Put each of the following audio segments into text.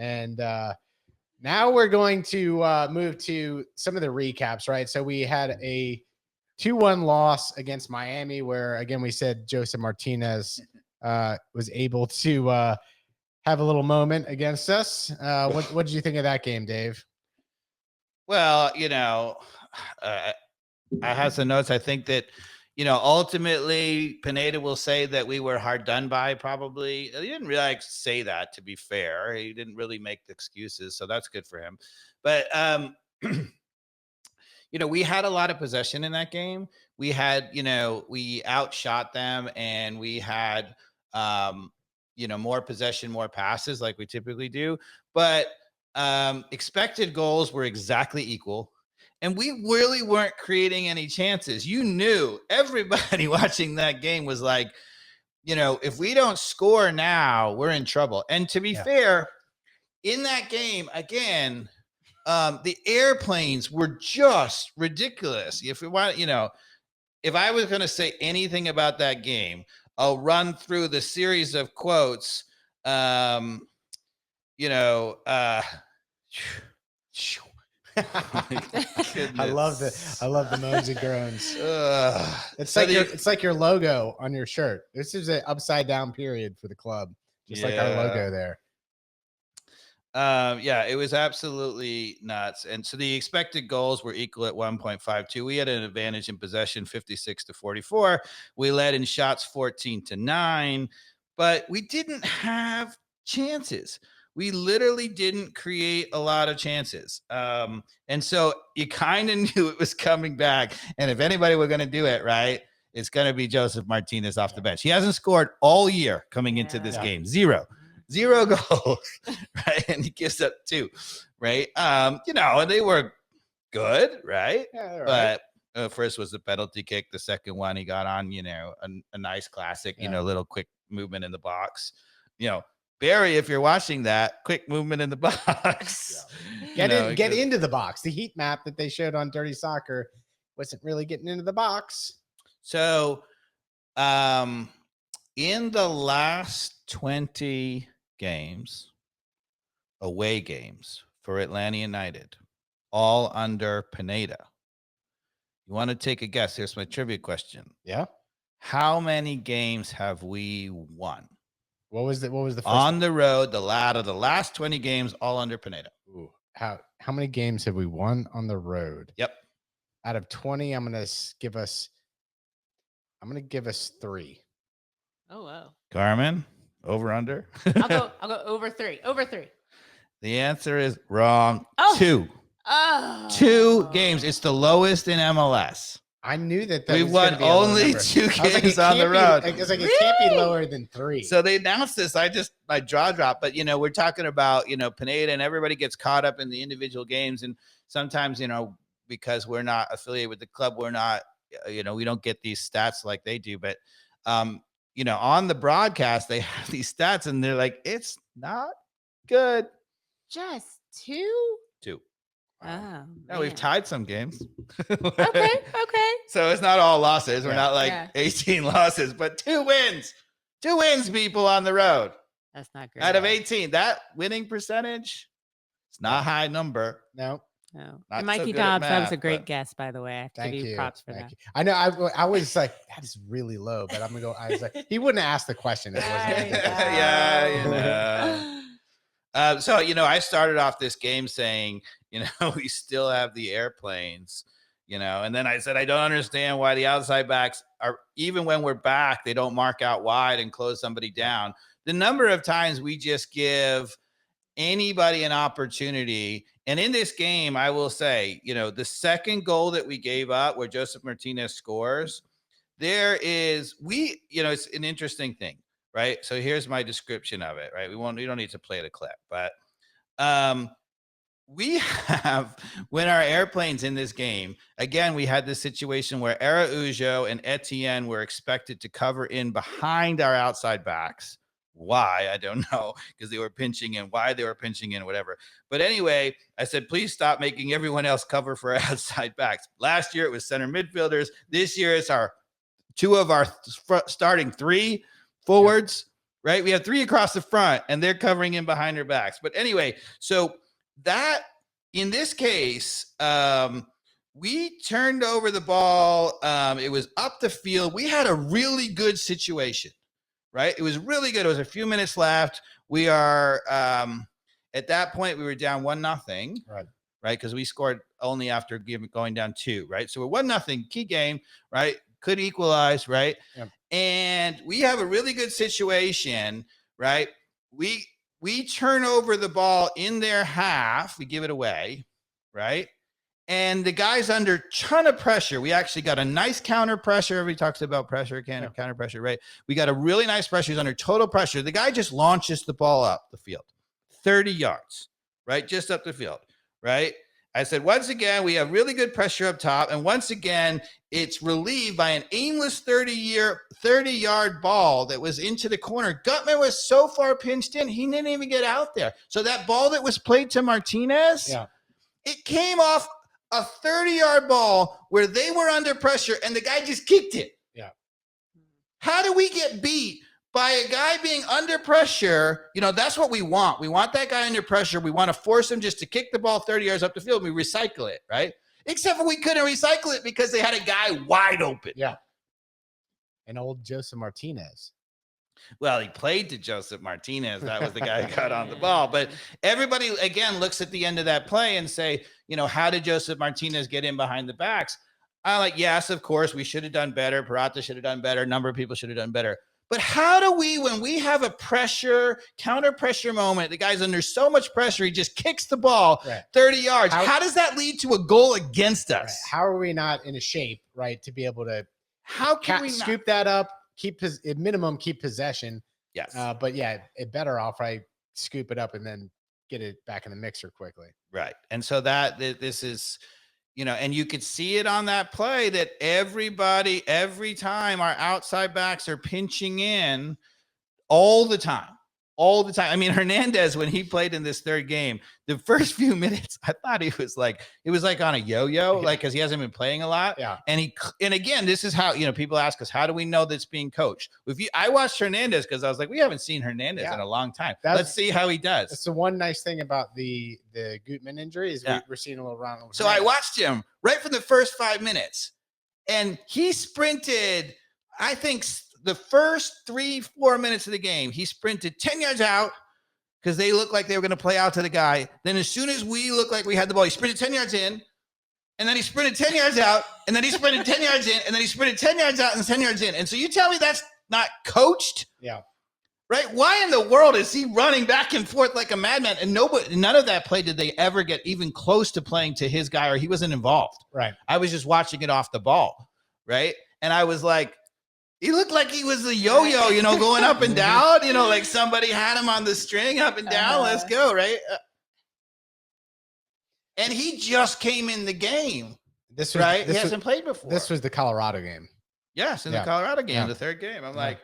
And now we're going to move to some of the recaps, right? So we had a 2-1 loss against Miami, where, again, we said Josef Martinez was able to have a little moment against us. What did you think of that game, Dave? Well, I have some notes. I think that, ultimately Pineda will say that we were hard done by, probably. He didn't really say that, to be fair. He didn't really make the excuses, so that's good for him. But, we had a lot of possession in that game. We had, we outshot them, and we had, more possession, more passes like we typically do. But expected goals were exactly equal. And we really weren't creating any chances. You knew, everybody watching that game was like, if we don't score now, we're in trouble. And to be fair, in that game, again, the airplanes were just ridiculous. If we want, if I was going to say anything about that game, I'll run through the series of quotes. I love the moans and groans. It's like your logo on your shirt. This is an upside down period for the club, just like our logo there. It was absolutely nuts. And so the expected goals were equal at 1.52. We had an advantage in possession, 56-44. We led in shots 14-9, but we didn't have chances. We literally didn't create a lot of chances. And so you kind of knew it was coming back. And if anybody were going to do it, right, it's going to be Josef Martinez off the bench. He hasn't scored all year coming into this game. Zero goals, right? And he gives up 2, right? And they were good, right? Yeah, right. But first was the penalty kick. The second one, he got on, a nice classic, little quick movement in the box. Barry, if you're watching that, quick movement in the box. Yeah. Get into the box. The heat map that they showed on Dirty Soccer wasn't really getting into the box. So, in the last 20 games, away games for Atlanta United, all under Pineda. You want to take a guess? Here's my trivia question. Yeah. How many games have we won? What was the first on the road? The last 20 games, all under Pineda. Ooh, how many games have we won on the road? Yep. Out of 20, I'm gonna give us 3. Oh wow. Carmen, over under? I'll go over 3. Over 3. The answer is wrong. Oh. 2. Oh. 2 games. It's the lowest in MLS. I knew that we won only 2 games on the road. It can't be lower than 3. So they announced this. My jaw dropped. But we're talking about Pineda, and everybody gets caught up in the individual games, and sometimes because we're not affiliated with the club, we're not we don't get these stats like they do. But on the broadcast they have these stats, and they're like, it's not good. Just 2. 2. Oh, no, we've tied some games. Okay. So it's not all losses. We're not like 18 losses, but 2 wins. 2 wins, people, on the road. That's not great. Out of 18, that winning percentage, it's not a high number. No. And Mikey Dobbs, that was a great guess, by the way. I have to give you props for that. I know. I was like, that is really low, but I'm gonna go. I was like, he wouldn't ask the question. It wasn't. So I started off this game saying, we still have the airplanes, and then I said, I don't understand why the outside backs are, even when we're back, they don't mark out wide and close somebody down. The number of times we just give anybody an opportunity. And in this game, I will say, the second goal that we gave up where Josef Martinez scores, it's an interesting thing, right? So here's my description of it, right? We don't need to play the clip, but we have, when our airplanes in this game, again, we had this situation where Araujo and Etienne were expected to cover in behind our outside backs. Why? I don't know, because they were pinching in, whatever. But anyway, I said, please stop making everyone else cover for our outside backs. Last year, it was center midfielders. This year, it's 2 of our starting 3 forwards. right? We have 3 across the front, and they're covering in behind their backs. But anyway, so that in this case, we turned over the ball. It was up the field. We had a really good situation, right? It was really good. It was a few minutes left. We are at that point we were down 1-0, right? Because we scored only after going down 2, right? So we're 1-0, key game, right? Could equalize, right? Yep. And we have a really good situation, right? We turn over the ball in their half. We give it away, right? And the guy's under a ton of pressure. We actually got a nice counter pressure. Everybody talks about pressure, counter pressure, right? We got a really nice pressure. He's under total pressure. The guy just launches the ball up the field, 30 yards, right? Just up the field, right? I said, once again, we have really good pressure up top. And once again, it's relieved by an aimless 30-yard ball that was into the corner. Gutman was so far pinched in, he didn't even get out there. So that ball that was played to Martinez, it came off a 30-yard ball where they were under pressure, and the guy just kicked it. Yeah. How do we get beat by a guy being under pressure? You know, that's what we want. We want that guy under pressure. We want to force him just to kick the ball 30 yards up the field. And we recycle it, right? Except for we couldn't recycle it because they had a guy wide open. Yeah. And old Josef Martinez. Well, he played to Josef Martinez. That was the guy who got on the ball. But everybody, again, looks at the end of that play and say, you know, how did Josef Martinez get in behind the backs? I'm like, yes, of course, we should have done better. Parata should have done better. A number of people should have done better. But how do we, when we have a counter pressure moment, the guy's under so much pressure, he just kicks the ball 30 yards. How does that lead to a goal against us? Right. How are we not in a shape, right, to be able to scoop that up, at minimum, keep possession? Yes. But yeah, it better off, right, scoop it up and then get it back in the mixer quickly. Right. And so this is, you know, and you could see it on that play that everybody, every time our outside backs are pinching in all the time. I mean, Hernandez, when he played in this third game, the first few minutes, I thought it was like on a yo-yo, like, because he hasn't been playing a lot. Yeah. And again, this is how, you know, people ask us, how do we know that's being coached? I watched Hernandez because I was like, we haven't seen Hernandez in a long time. Let's see how he does. That's the one nice thing about the Gutman injury is we're seeing a little Ronald. So I watched him right from the first 5 minutes, and he sprinted, I think, the first 3-4 minutes of the game, he sprinted 10 yards out because they looked like they were going to play out to the guy. Then as soon as we looked like we had the ball, he sprinted 10 yards in, and then he sprinted 10 yards out, and then he sprinted 10 yards in, and then he sprinted 10 yards out and 10 yards in. And so you tell me that's not coached? Yeah. Right? Why in the world is he running back and forth like a madman? And none of that play did they ever get even close to playing to his guy, or he wasn't involved. Right. I was just watching it off the ball. Right. And I was like, he looked like he was a yo-yo, you know, going up and down, you know, like somebody had him on the string up and down. Let's go, right? And he just came in the game. He hasn't played before. This was the Colorado game. Yes, in the Colorado game, the third game. I'm like,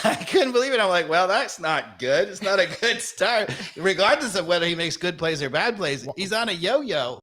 I couldn't believe it. I'm like, well, that's not good. It's not a good start. Regardless of whether he makes good plays or bad plays, he's on a yo-yo.